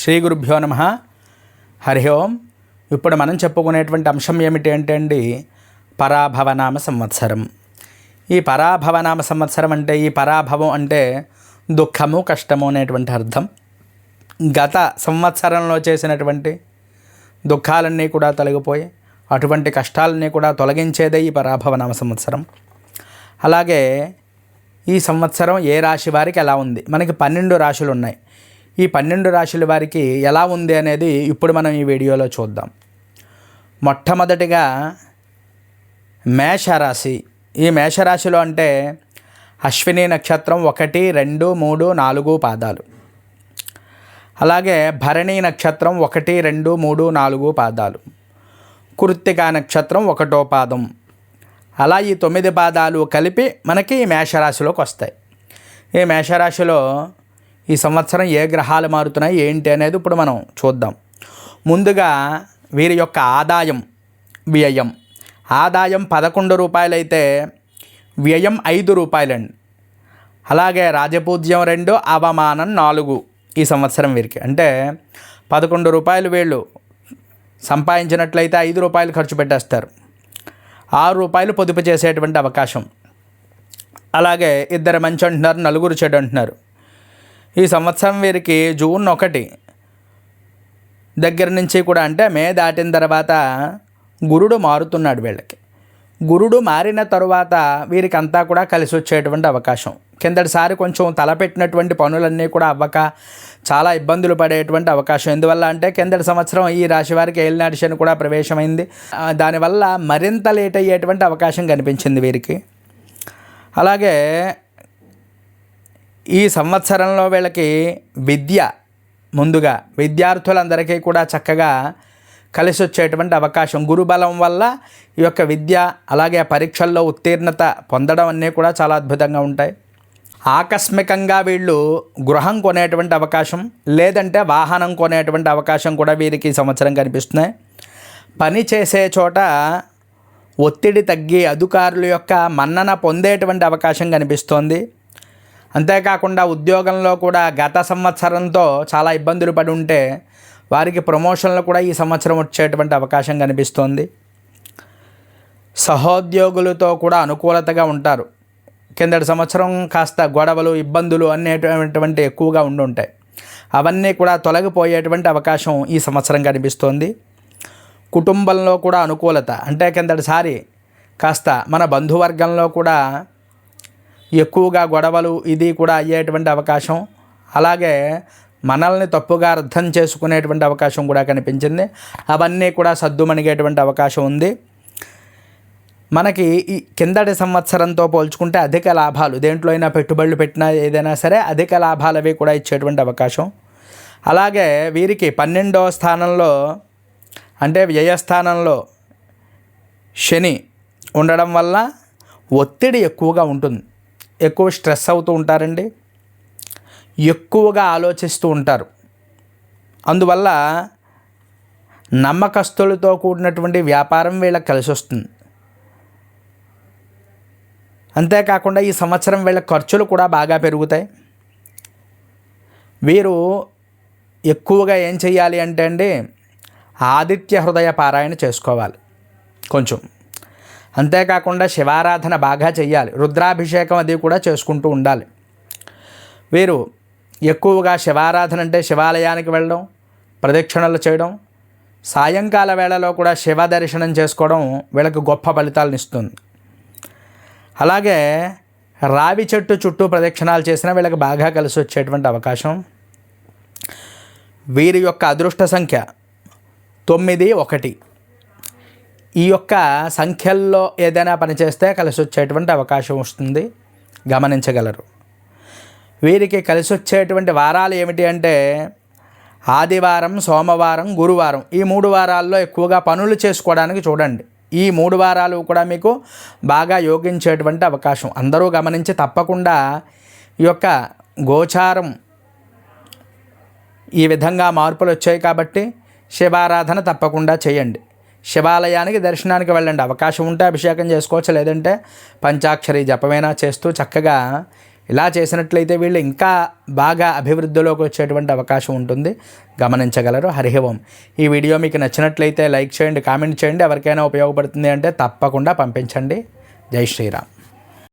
శ్రీ గురుభ్యో నమః. హరి ఓం. ఇప్పుడు మనం చెప్పుకునేటువంటి అంశం ఏమిటి అంటే అండి, పరాభవనామ సంవత్సరం. ఈ పరాభవనామ సంవత్సరం అంటే, ఈ పరాభవం అంటే దుఃఖము, కష్టము అనేటువంటి అర్థం. గత సంవత్సరంలో చేసినటువంటి దుఃఖాలన్నీ కూడా తొలగిపోయి అటువంటి కష్టాలన్నీ కూడా తొలగించేదే ఈ పరాభవనామ సంవత్సరం. అలాగే ఈ సంవత్సరం ఏ రాశి వారికి ఎలా ఉంది, మనకి 12 రాశులు ఉన్నాయి. ఈ 12 రాశుల వారికి ఎలా ఉంది అనేది ఇప్పుడు మనం ఈ వీడియోలో చూద్దాం. మొట్టమొదటిగా మేషరాశి. ఈ మేషరాశిలో అంటే అశ్విని నక్షత్రం 1, 2, 3, 4 పాదాలు. అలాగే భరణి నక్షత్రం 1, 2, 3, 4 పాదాలు. కృత్తికా నక్షత్రం 1వ పాదం. అలా ఈ 9 పాదాలు కలిపి మనకి ఈ మేషరాశిలోకి వస్తాయి. ఈ మేషరాశిలో ఈ సంవత్సరం ఏ గ్రహాలు మారుతున్నాయి ఏంటి అనేది ఇప్పుడు మనం చూద్దాం. ముందుగా వీరి యొక్క ఆదాయం, వ్యయం. ఆదాయం 11 రూపాయలు అయితే వ్యయం 5 రూపాయలండి. అలాగే రాజపూజ్యం 2, అవమానం 4 ఈ సంవత్సరం వీరికి. అంటే 11 రూపాయలు వీళ్ళు సంపాదించినట్లయితే 5 రూపాయలు ఖర్చు పెట్టేస్తారు. 6 రూపాయలు పొదుపు చేసేటువంటి అవకాశం. అలాగే 2 మంచి అంటున్నారు, 4 చెడు అంటున్నారు. ఈ సంవత్సరం వీరికి జూన్ 1 దగ్గర నుంచి కూడా, అంటే మే దాటిన తర్వాత గురుడు మారుతున్నాడు వీళ్ళకి. గురుడు మారిన తరువాత వీరికి అంతా కూడా కలిసి వచ్చేటువంటి అవకాశం. కిందటిసారి కొంచెం తలపెట్టినటువంటి పనులన్నీ కూడా అవ్వక చాలా ఇబ్బందులు పడేటువంటి అవకాశం. ఎందువల్ల అంటే కిందటి సంవత్సరం ఈ రాశి వారికి ఏలినాటి శని కూడా ప్రవేశమైంది. దానివల్ల మరింత లేట్ అయ్యేటువంటి అవకాశం కనిపించింది వీరికి. అలాగే ఈ సంవత్సరంలో వీళ్ళకి విద్య, ముందుగా విద్యార్థులందరికీ కూడా చక్కగా కలిసి వచ్చేటువంటి అవకాశం. గురుబలం వల్ల ఈ యొక్క విద్య, అలాగే పరీక్షల్లో ఉత్తీర్ణత పొందడం అన్నీ కూడా చాలా అద్భుతంగా ఉంటాయి. ఆకస్మికంగా వీళ్ళు గృహం కొనేటువంటి అవకాశం, లేదంటే వాహనం కొనేటువంటి అవకాశం కూడా వీరికి ఈ సంవత్సరం కనిపిస్తున్నాయి. పని చేసే చోట ఒత్తిడి తగ్గి అధికారుల యొక్క మన్నన పొందేటువంటి అవకాశం కనిపిస్తోంది. అంతేకాకుండా ఉద్యోగంలో కూడా గత సంవత్సరంతో చాలా ఇబ్బందులు పడి ఉంటే వారికి ప్రమోషన్లు కూడా ఈ సంవత్సరం వచ్చేటువంటి అవకాశం కనిపిస్తోంది. సహోద్యోగులతో కూడా అనుకూలతగా ఉంటారు. కిందటి సంవత్సరం కాస్త గొడవలు, ఇబ్బందులు అనేటువంటి ఎక్కువగా ఉండుంటాయి. అవన్నీ కూడా తొలగిపోయేటువంటి అవకాశం ఈ సంవత్సరం కనిపిస్తోంది. కుటుంబంలో కూడా అనుకూలత, అంటే కిందటిసారి కాస్త మన బంధువర్గంలో కూడా ఎక్కువగా గొడవలు ఇది కూడా అయ్యేటువంటి అవకాశం. అలాగే మనల్ని తప్పుగా అర్థం చేసుకునేటువంటి అవకాశం కూడా కనిపించింది. అవన్నీ కూడా సద్దుమణిగేటువంటి అవకాశం ఉంది. మనకి ఈ కిందటి సంవత్సరంతో పోల్చుకుంటే అధిక లాభాలు, దేంట్లో అయినా పెట్టుబడులు పెట్టినా ఏదైనా సరే అధిక లాభాలు అవి కూడా ఇచ్చేటువంటి అవకాశం. అలాగే వీరికి 12వ స్థానంలో, అంటే వ్యయస్థానంలో శని ఉండడం వల్ల ఒత్తిడి ఎక్కువగా ఉంటుంది. ఎక్కువ స్ట్రెస్ అవుతూ ఉంటారండి, ఎక్కువగా ఆలోచిస్తూ ఉంటారు. అందువల్ల నమ్మకస్తులతో కూడినటువంటి వ్యాపారం వీళ్ళకి కలిసి వస్తుంది. అంతేకాకుండా ఈ సంవత్సరం వీళ్ళ ఖర్చులు కూడా బాగా పెరుగుతాయి. వీరు ఎక్కువగా ఏం చేయాలి అంటే అండి, ఆదిత్య హృదయ పారాయణ చేసుకోవాలి కొంచెం. అంతేకాకుండా శివారాధన బాగా చేయాలి, రుద్రాభిషేకం అది కూడా చేసుకుంటూ ఉండాలి. వీరు ఎక్కువగా శివారాధన అంటే శివాలయానికి వెళ్ళడం, ప్రదక్షిణలు చేయడం, సాయంకాల వేళలో కూడా శివ దర్శనం చేసుకోవడం వీళ్ళకి గొప్ప ఫలితాలను ఇస్తుంది. అలాగే రావి చెట్టు చుట్టూ ప్రదక్షిణాలు చేసినా వీళ్ళకి బాగా కలిసి వచ్చేటువంటి అవకాశం. వీరి యొక్క అదృష్ట సంఖ్య 9, 1. ఈ యొక్క సంఖ్యల్లో ఏదైనా పని చేస్తే కలిసి వచ్చేటువంటి అవకాశం వస్తుంది, గమనించగలరు. వీరికి కలిసి వచ్చేటువంటి వారాలు ఏమిటి అంటే ఆదివారం, సోమవారం, గురువారం. ఈ 3 వారాల్లో ఎక్కువగా పనులు చేసుకోవడానికి చూడండి. ఈ 3 వారాలు కూడా మీకు బాగా యోగించేటువంటి అవకాశం. అందరూ గమనించి తప్పకుండా ఈ యొక్క గోచారం ఈ విధంగా మార్పులు వచ్చాయి కాబట్టి శివారాధన తప్పకుండా చేయండి. శివాలయానికి దర్శనానికి వెళ్ళండి. అవకాశం ఉంటే అభిషేకం చేసుకోవచ్చు, లేదంటే పంచాక్షరి జపమైనా చేస్తూ చక్కగా ఇలా చేసినట్లయితే వీళ్ళు ఇంకా బాగా అభివృద్ధిలోకి వచ్చేటువంటి అవకాశం ఉంటుంది, గమనించగలరు. హరి ఓం. ఈ వీడియో మీకు నచ్చినట్లయితే లైక్ చేయండి, కామెంట్ చేయండి. ఎవరికైనా ఉపయోగపడుతుంది అంటే తప్పకుండా పంపించండి. జై శ్రీరామ్.